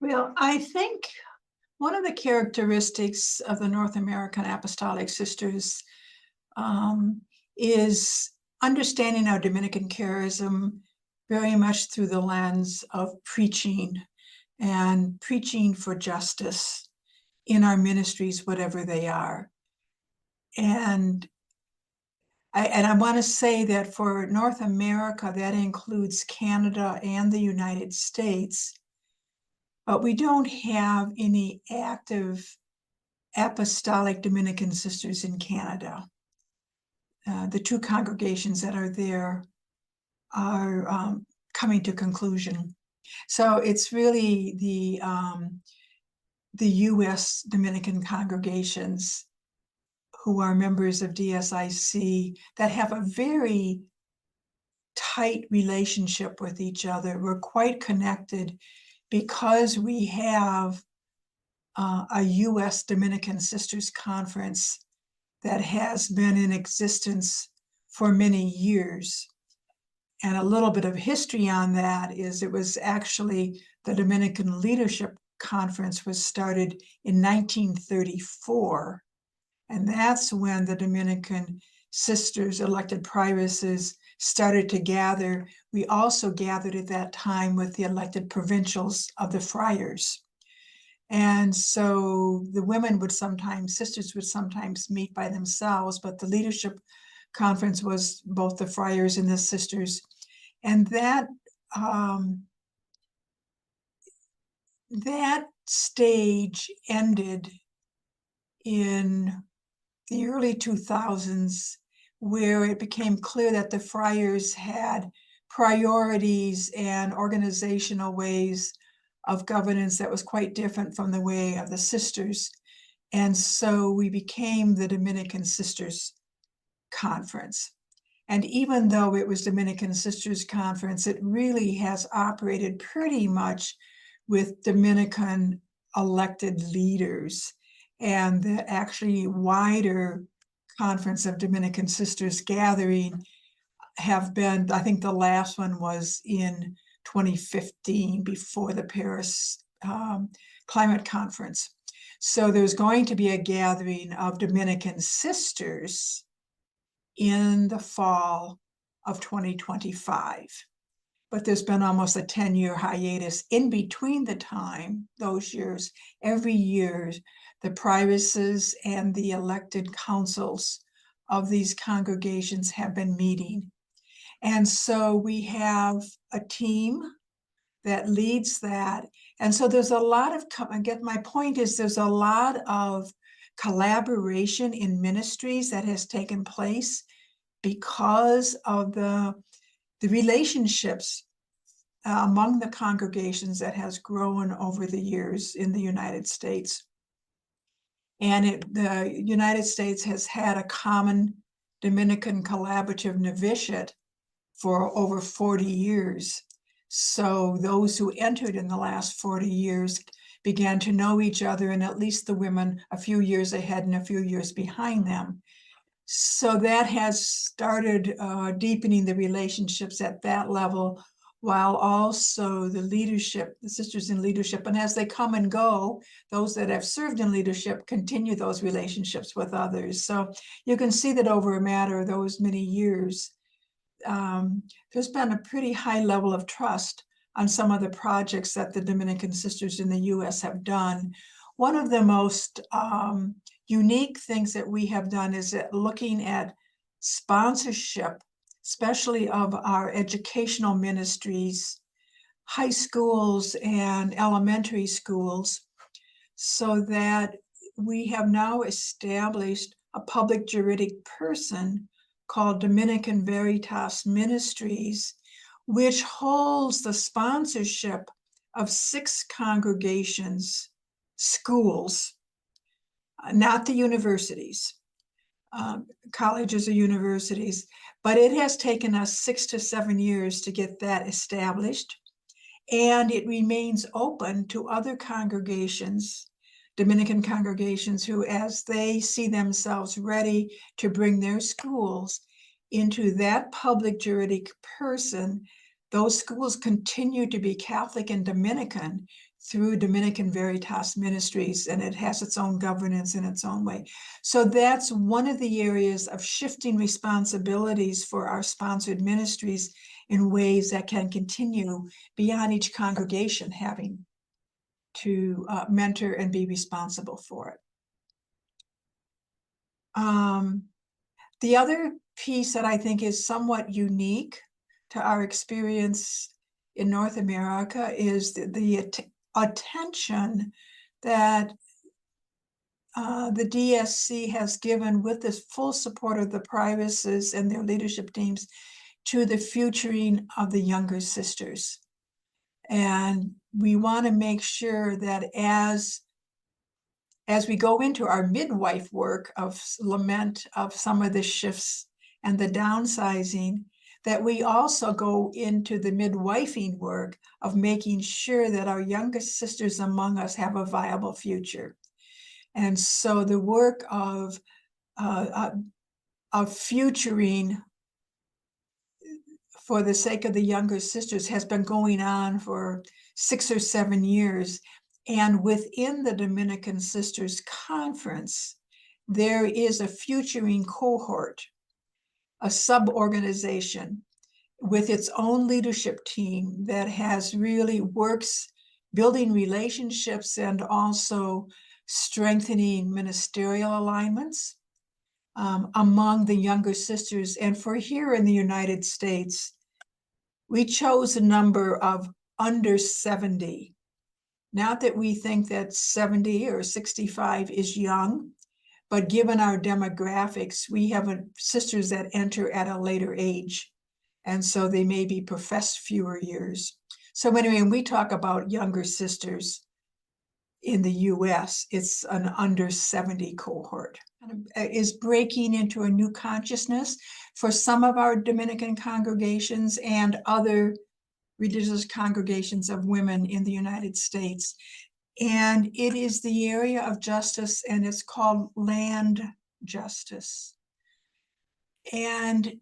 Well, I think one of the characteristics of the North American Apostolic Sisters um, is understanding our Dominican charism very much through the lens of preaching and preaching for justice in our ministries, whatever they are. And I want to say that for North America, that includes Canada and the United States, but we don't have any active apostolic Dominican sisters in Canada. The two congregations that are there are coming to conclusion. So it's really the U.S. Dominican congregations who are members of DSIC that have a very tight relationship with each other. We're quite connected because we have a U.S. Dominican Sisters Conference that has been in existence for many years. And a little bit of history on that is it was actually the Dominican Leadership Conference was started in 1934. And that's when the Dominican sisters, elected priestesses, started to gather. We also gathered at that time with the elected provincials of the friars. And so the women would sometimes, sisters would sometimes meet by themselves, but the leadership conference was both the friars and the sisters. And that stage ended in the early 2000s, where it became clear that the friars had priorities and organizational ways of governance that was quite different from the way of the sisters. And so we became the Dominican Sisters Conference. And even though it was Dominican Sisters Conference, it really has operated pretty much with Dominican elected leaders. And the actually wider Conference of Dominican Sisters gathering have been, I think the last one was in 2015 before the Paris Climate Conference. So there's going to be a gathering of Dominican sisters in the fall of 2025. But there's been almost a 10-year hiatus in between the time, those years. Every year, the priestesses and the elected councils of these congregations have been meeting. And so we have a team that leads that. And so there's a lot of, again, my point is there's a lot of collaboration in ministries that has taken place because of the relationships among the congregations that has grown over the years in the United States. And the United States has had a common Dominican collaborative novitiate for over 40 years. So those who entered in the last 40 years began to know each other, and at least the women a few years ahead and a few years behind them. So that has started deepening the relationships at that level, while also the leadership, the sisters in leadership, and as they come and go, those that have served in leadership continue those relationships with others. So you can see that over a matter of those many years, there's been a pretty high level of trust on some of the projects that the Dominican sisters in the US have done. One of the most unique things that we have done is that looking at sponsorship, especially of our educational ministries, high schools and elementary schools, so that we have now established a public juridic person called Dominican Veritas Ministries, which holds the sponsorship of 6 congregations, schools, not the universities, colleges or universities, but it has taken us 6 to 7 years to get that established. And it remains open to other congregations, Dominican congregations, who, as they see themselves ready to bring their schools into that public juridic person, those schools continue to be Catholic and Dominican through Dominican Veritas Ministries, and it has its own governance in its own way. So that's one of the areas of shifting responsibilities for our sponsored ministries in ways that can continue beyond each congregation having to mentor and be responsible for it. The other piece that I think is somewhat unique to our experience in North America is the attention that the DSC has given, with this full support of the privacies and their leadership teams, to the futuring of the younger sisters. And we want to make sure that as we go into our midwife work of lament of some of the shifts and the downsizing, that we also go into the midwifing work of making sure that our youngest sisters among us have a viable future. And so the work of futuring for the sake of the younger sisters has been going on for 6 or 7 years. And within the Dominican Sisters Conference, there is a futuring cohort, a sub-organization with its own leadership team that has really works building relationships and also strengthening ministerial alignments among the younger sisters. And for here in the United States, we chose a number of under 70. Not that we think that 70 or 65 is young, but given our demographics, we have sisters that enter at a later age. And so they may be professed fewer years. So anyway, when we talk about younger sisters in the US, it's an under 70 cohort. Is breaking into a new consciousness for some of our Dominican congregations and other religious congregations of women in the United States. And it is the area of justice, and it's called land justice. And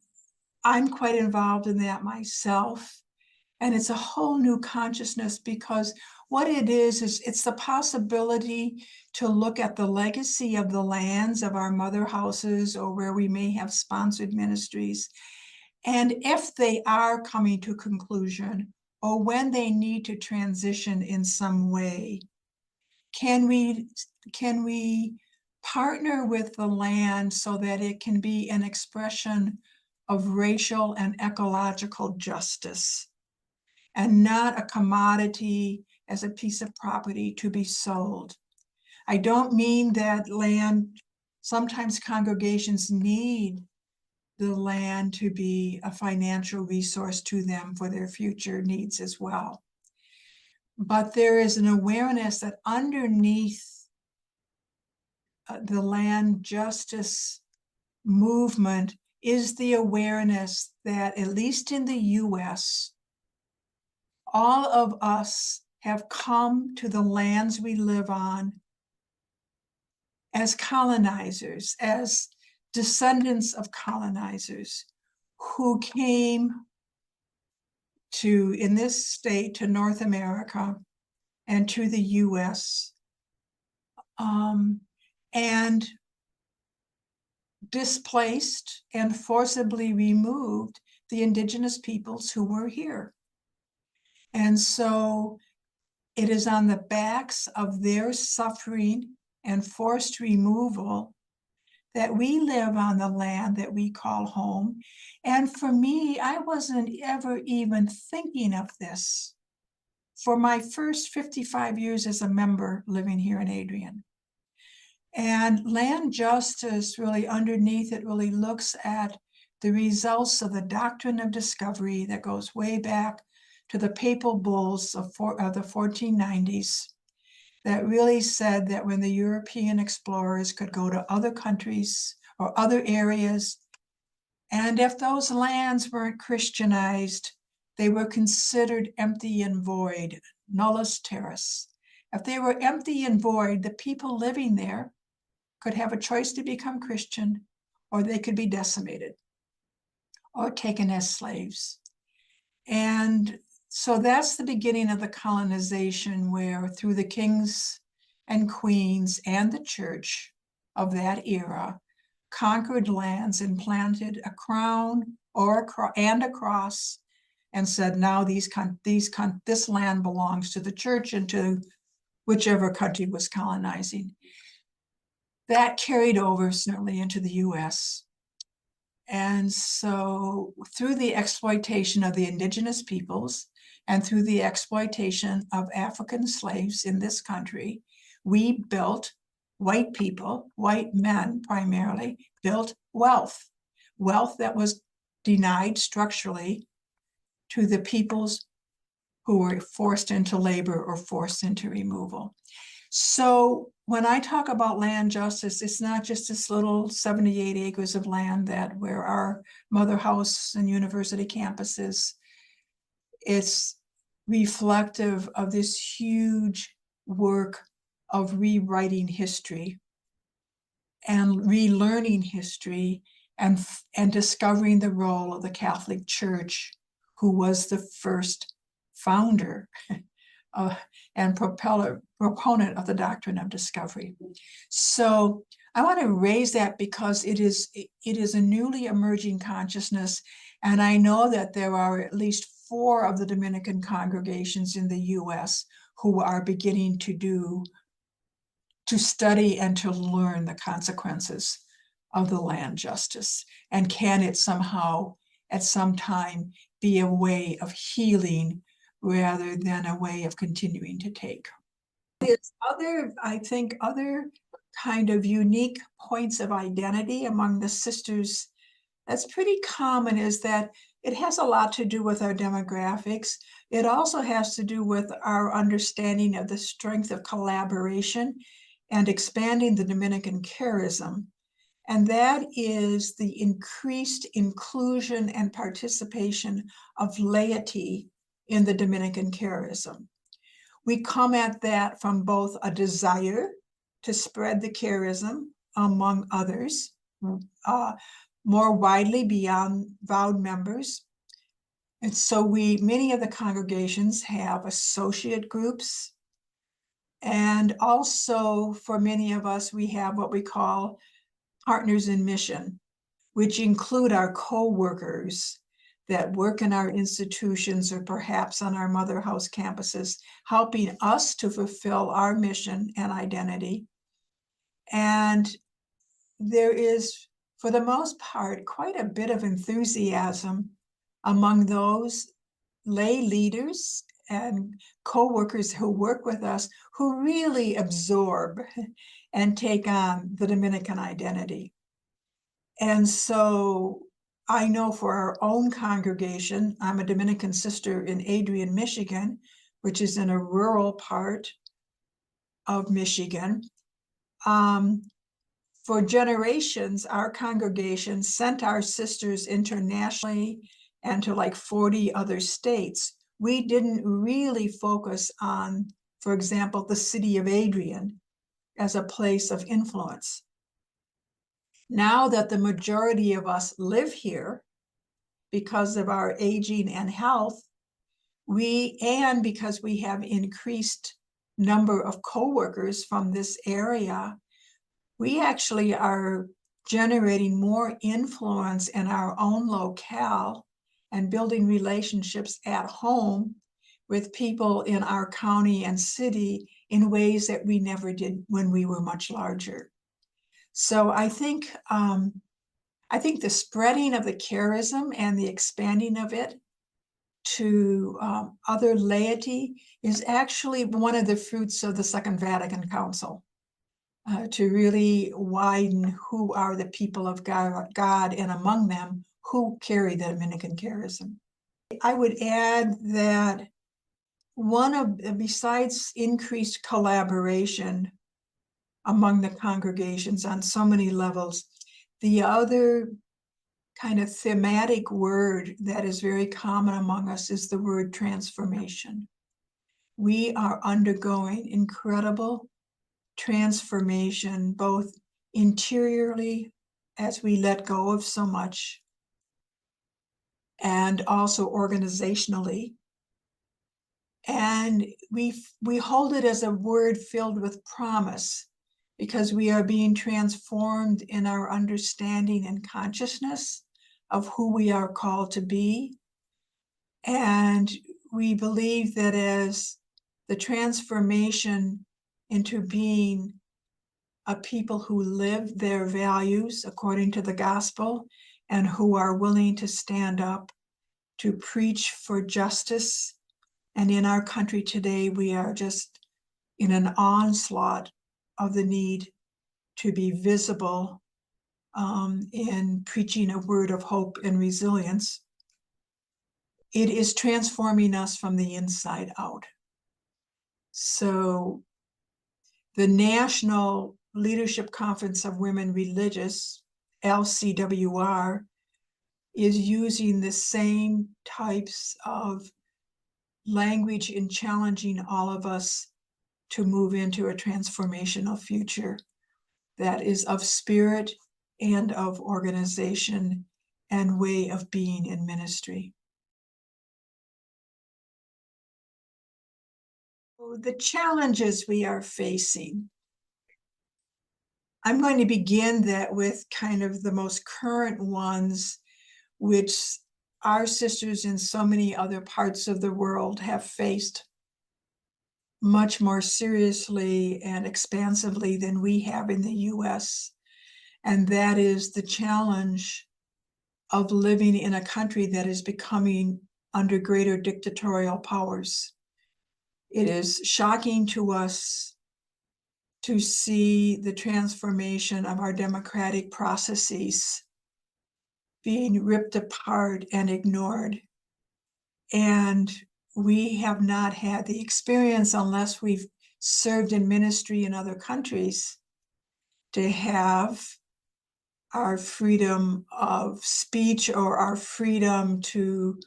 I'm quite involved in that myself. And it's a whole new consciousness, because what it is it's the possibility to look at the legacy of the lands of our mother houses, or where we may have sponsored ministries. And if they are coming to conclusion, or when they need to transition in some way, can we partner with the land so that it can be an expression of racial and ecological justice, and not a commodity as a piece of property to be sold? I don't mean that land, sometimes congregations need the land to be a financial resource to them for their future needs as well. But there is an awareness that underneath the land justice movement is the awareness that, at least in the US, all of us have come to the lands we live on as colonizers, as descendants of colonizers who came to, in this state, to North America and to the US, and displaced and forcibly removed the indigenous peoples who were here. And so it is on the backs of their suffering and forced removal that we live on the land that we call home. And for me, I wasn't ever even thinking of this for my first 55 years as a member living here in Adrian. And land justice, really underneath it, really looks at the results of the doctrine of discovery that goes way back to the papal bulls of the 1490s, that really said that when the European explorers could go to other countries or other areas, and if those lands weren't Christianized, they were considered empty and void, nullus terris. If they were empty and void, the people living there could have a choice to become Christian, or they could be decimated or taken as slaves. And So that's the beginning of the colonization, where through the kings and queens and the church of that era conquered lands and planted a crown or a cross and said, now this land belongs to the church and to whichever country was colonizing. That carried over certainly into the US. And so through the exploitation of the indigenous peoples and through the exploitation of African slaves in this country, we built, white people, white men primarily, built wealth that was denied structurally to the peoples who were forced into labor or forced into removal. So when I talk about land justice, it's not just this little 78 acres of land where our mother house and university campus is. It's reflective of this huge work of rewriting history and relearning history and discovering the role of the Catholic Church, who was the first founder and proponent of the doctrine of discovery. So I want to raise that because it is a newly emerging consciousness. And I know that there are at least 4 of the Dominican congregations in the US who are beginning to study and to learn the consequences of the land justice. And can it somehow, at some time, be a way of healing rather than a way of continuing to take? There's other kind of unique points of identity among the sisters that's pretty common, is that it has a lot to do with our demographics. It also has to do with our understanding of the strength of collaboration and expanding the Dominican charism. And that is the increased inclusion and participation of laity in the Dominican charism. We come at that from both a desire to spread the charism among others, more widely beyond vowed members. And so many of the congregations have associate groups. And also for many of us, we have what we call partners in mission, which include our co-workers that work in our institutions or perhaps on our mother house campuses, helping us to fulfill our mission and identity. And there is, for the most part, quite a bit of enthusiasm among those lay leaders and co-workers who work with us, who really absorb and take on the Dominican identity. And so I know for our own congregation, I'm a Dominican sister in Adrian, Michigan, which is in a rural part of Michigan. For generations, our congregation sent our sisters internationally and to like 40 other states. We didn't really focus on, for example, the city of Adrian as a place of influence. Now that the majority of us live here because of our aging and health, and because we have increased number of co-workers from this area, we actually are generating more influence in our own locale and building relationships at home with people in our county and city in ways that we never did when we were much larger. So I think the spreading of the charism and the expanding of it to other laity is actually one of the fruits of the Second Vatican Council, to really widen who are the people of God, and among them, who carry the Dominican charism. I would add that besides increased collaboration among the congregations on so many levels, the other kind of thematic word that is very common among us is the word transformation. We are undergoing incredible transformation, both interiorly as we let go of so much, and also organizationally, And we hold it as a word filled with promise, because we are being transformed in our understanding and consciousness of who we are called to be. And we believe that as the transformation into being a people who live their values according to the gospel and who are willing to stand up to preach for justice. And in our country today, we are just in an onslaught of the need to be visible in preaching a word of hope and resilience. It is transforming us from the inside out. So the National Leadership Conference of Women Religious, LCWR, is using the same types of language in challenging all of us to move into a transformational future that is of spirit and of organization and way of being in ministry. The challenges we are facing. I'm going to begin that with kind of the most current ones, which our sisters in so many other parts of the world have faced much more seriously and expansively than we have in the US. And that is the challenge of living in a country that is becoming under greater dictatorial powers. It is shocking to us to see the transformation of our democratic processes being ripped apart and ignored. And we have not had the experience, unless we've served in ministry in other countries, to have our freedom of speech or our freedom to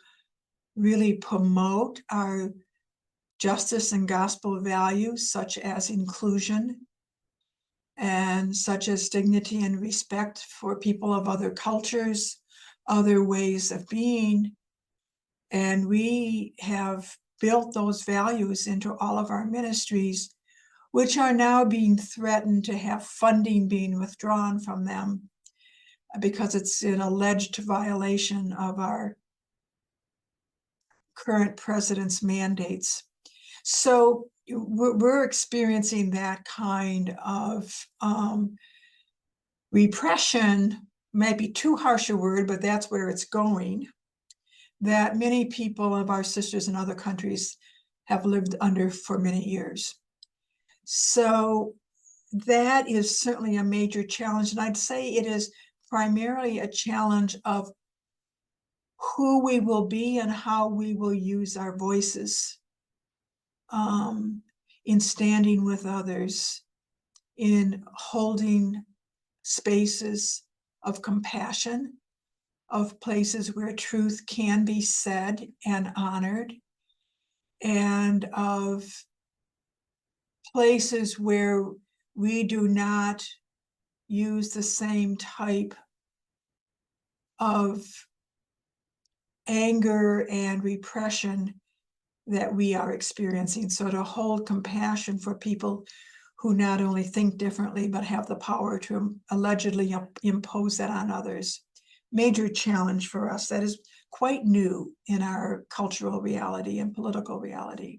really promote our justice and gospel values, such as inclusion and such as dignity and respect for people of other cultures, other ways of being. And we have built those values into all of our ministries, which are now being threatened to have funding being withdrawn from them because it's an alleged violation of our current president's mandates. So we're experiencing that kind of repression, might be too harsh a word, but that's where it's going, that many people of our sisters in other countries have lived under for many years. So that is certainly a major challenge. And I'd say it is primarily a challenge of who we will be and how we will use our voices in standing with others, in holding spaces of compassion, of places where truth can be said and honored, and of places where we do not use the same type of anger and repression that we are experiencing. So to hold compassion for people who not only think differently, but have the power to allegedly impose that on others. Major challenge for us that is quite new in our cultural reality and political reality.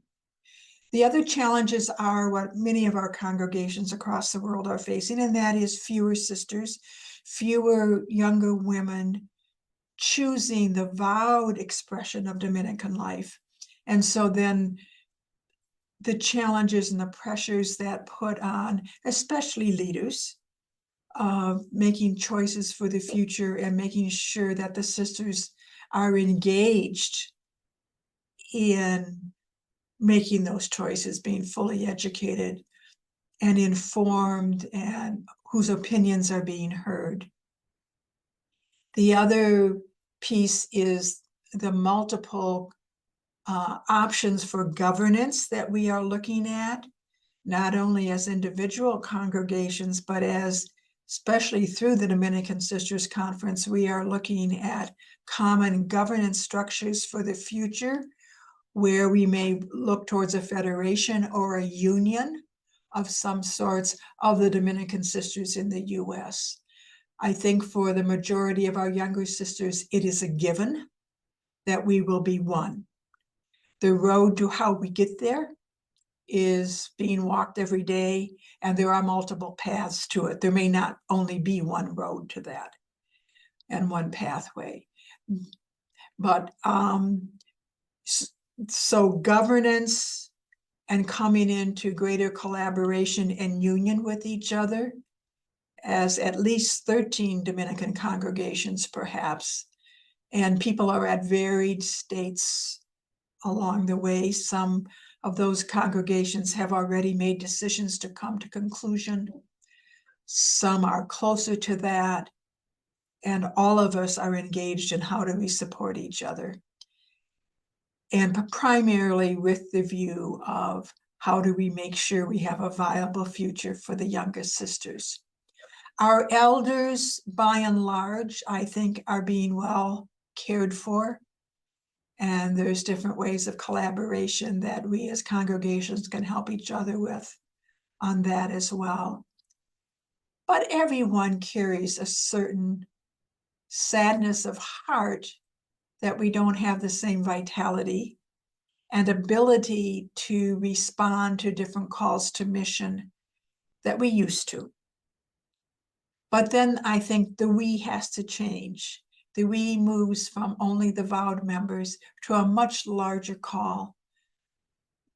The other challenges are what many of our congregations across the world are facing, and that is fewer sisters, fewer younger women choosing the vowed expression of Dominican life. And so then the challenges and the pressures that put on, especially leaders, making choices for the future and making sure that the sisters are engaged in making those choices, being fully educated and informed, and whose opinions are being heard. The other piece is the multiple options for governance that we are looking at, not only as individual congregations, but as, especially through the Dominican Sisters Conference, we are looking at common governance structures for the future, where we may look towards a federation or a union of some sorts of the Dominican sisters in the US. I think for the majority of our younger sisters, it is a given that we will be one. The road to how we get there is being walked every day, and there are multiple paths to it. There may not only be one road to that and one pathway. But so governance and coming into greater collaboration and union with each other, as at least 13 Dominican congregations perhaps, and people are at varied states along the way. Some of those congregations have already made decisions to come to conclusion. Some are closer to that, and all of us are engaged in how do we support each other. And primarily with the view of how do we make sure we have a viable future for the youngest sisters. Our elders, by and large, I think are being well cared for. And there's different ways of collaboration that we as congregations can help each other with on that as well. But everyone carries a certain sadness of heart that we don't have the same vitality and ability to respond to different calls to mission that we used to. But then I think the we has to change. The we moves from only the vowed members to a much larger call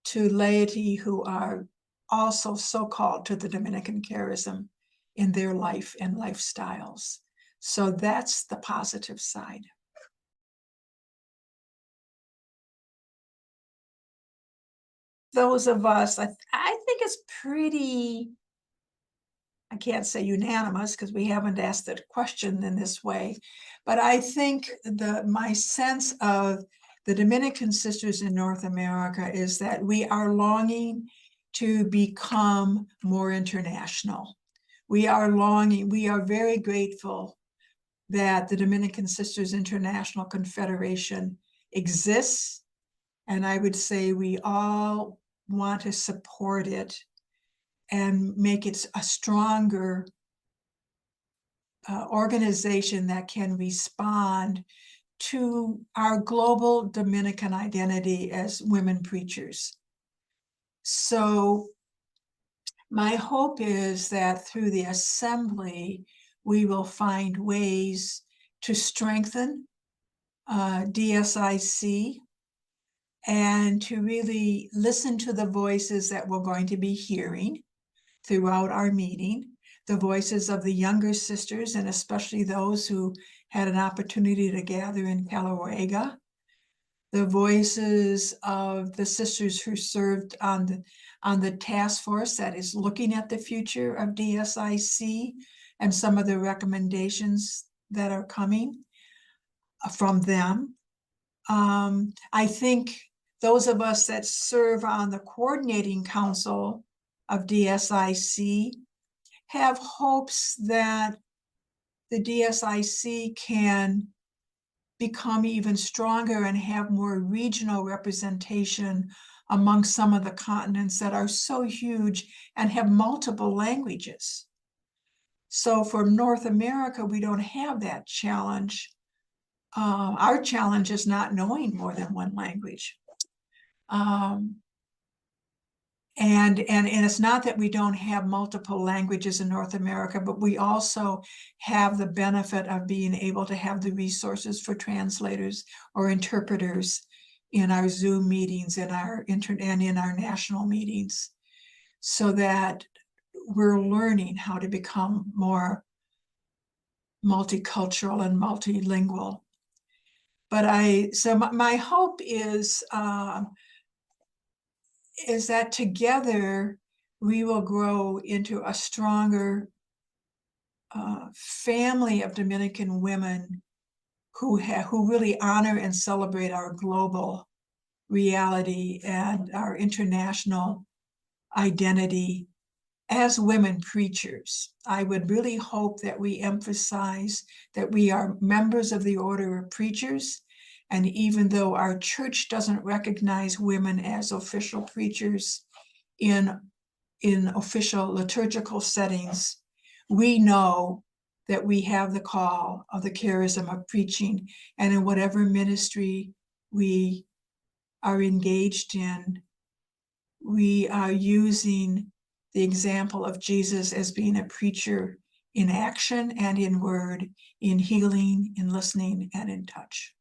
to laity who are also so called to the Dominican charism in their life and lifestyles. So that's the positive side. Those of us, I think it's pretty, I can't say unanimous because we haven't asked that question in this way, but I think my sense of the Dominican sisters in North America is that we are longing to become more international. We are very grateful that the Dominican Sisters International Confederation exists, and I would say we all want to support it and make it a stronger organization that can respond to our global Dominican identity as women preachers. So my hope is that through the assembly, we will find ways to strengthen DSIC and to really listen to the voices that we're going to be hearing throughout our meeting, the voices of the younger sisters, and especially those who had an opportunity to gather in Calahuega, the voices of the sisters who served on the task force that is looking at the future of DSIC and some of the recommendations that are coming from them. I think those of us that serve on the coordinating council of DSIC have hopes that the DSIC can become even stronger and have more regional representation among some of the continents that are so huge and have multiple languages. So for North America, we don't have that challenge. Our challenge is not knowing more than one language. And it's not that we don't have multiple languages in North America, but we also have the benefit of being able to have the resources for translators or interpreters in our Zoom meetings, and in our national meetings, so that we're learning how to become more multicultural and multilingual. But so my hope is that together we will grow into a stronger family of Dominican women who really honor and celebrate our global reality and our international identity as women preachers. I would really hope that we emphasize that we are members of the order of preachers And even though our church doesn't recognize women as official preachers in official liturgical settings, we know that we have the call of the charism of preaching, and in whatever ministry we are engaged in, we are using the example of Jesus as being a preacher in action and in word, in healing, in listening, and in touch.